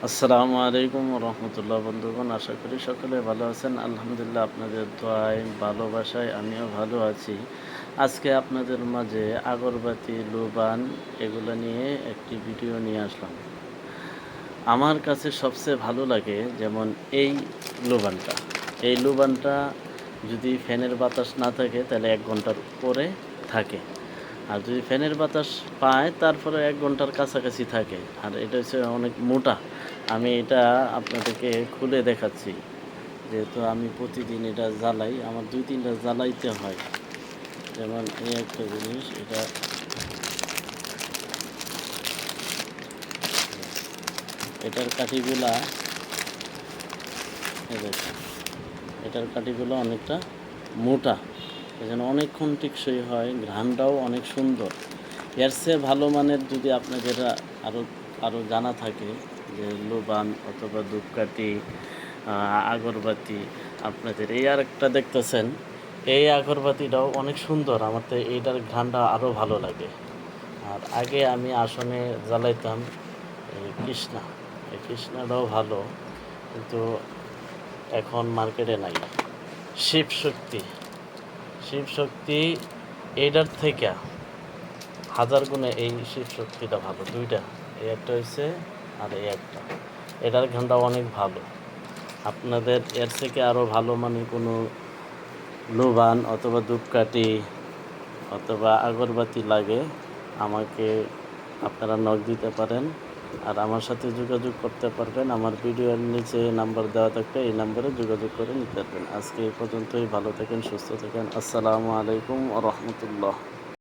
আসসালামু আলাইকুম রহমতুল্লাহ বন্ধুগণ, আশা করি সকলে ভালো আছেন। আলহামদুলিল্লাহ, আপনাদের দোয়ায় ভালোবাসায় আমিও ভালো আছি। আজকে আপনাদের মাঝে আগরবাতি, লোবান এগুলো নিয়ে একটি ভিডিও নিয়ে আসলাম। আমার কাছে সবচেয়ে ভালো লাগে যেমন এই লোবানটা। এই লোবানটা যদি ফ্যানের বাতাস না থাকে তাহলে ১ ঘন্টার উপরে থাকে। আর যদি ফ্যানের বাতাস পায় তারপরে ১ ঘন্টার কাছাকাছি থাকে। আর এটা হচ্ছে অনেক মোটা। আমি এটা আপনাদেরকে খুলে দেখাচ্ছি। যেহেতু আমি প্রতিদিন এটা জ্বালাই, আমার ২-৩ টা জ্বালাইতে হয়। যেমন এই একটা জিনিস, এটার কাঠিগুলা, এই দেখুন, এটার কাঠিগুলো অনেকটা মোটা, এজন্য অনেকক্ষণ টেকসই হয়, ঘ্রাণটাও অনেক সুন্দর। এর চেয়ে ভালো মানের যদি আপনাদের আরও জানা থাকে যে লোবান অথবা ধূপকাঠি, আগরবাতি, আপনাদের এই আরেকটা দেখতেছেন, এই আগরবাতিটাও অনেক সুন্দর। আমার তো এইটার ঘ্রাণটা আরও ভালো লাগে। আর আগে আমি আসনে জ্বালাইতাম এই কৃষ্ণা, এই কৃষ্ণাটাও ভালো, কিন্তু এখন মার্কেটে নাই। শিবশক্তি, শিবশক্তি এইটার থেকে হাজার গুণে এই শিবশক্তিটা ভালো। দুইটা, এই একটা হয়েছে আর এই একটা, এটার ঘ্রাণটা অনেক ভালো। আপনাদের এর থেকে আরও ভালো মানে কোনো লোবান অথবা ধূপকাঠি অথবা আগরবাতি লাগে, আমাকে আপনারা নক দিতে পারেন। আর আমার সাথে যোগাযোগ করতে পারবেন। আমার ভিডিওর নিচে নাম্বার দেওয়া থাকবে, এই নাম্বারে যোগাযোগ করে নিতে পারবেন। আজকে এই পর্যন্তই। ভালো থাকেন, সুস্থ থাকেন। আসসালামু আলাইকুম ওয়া রাহমাতুল্লাহ।